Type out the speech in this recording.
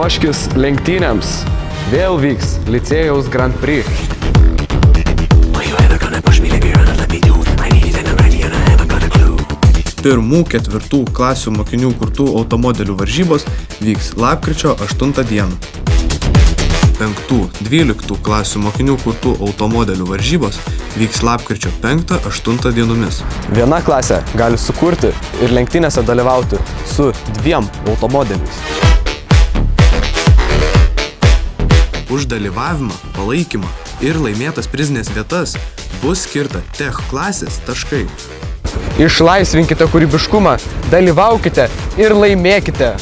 Ruoškis lenktynėms. Vėl vyks licėjaus Grand Prix. Pirmų, ketvirtų klasių mokinių kurtų automobilių varžybos vyks lapkričio 8 dieną. 5-12 klasių mokinių kurtų automobilių varžybos vyks lapkričio 5-8 dienomis. Viena klasė gali sukurti ir lenktynėse dalyvauti su 2 automobiliais. Už dalyvavimą, palaikymą ir laimėtas prizinės vietas bus skirta tech klasės taškai. Išlaisvinkite kūrybiškumą, dalyvaukite ir laimėkite.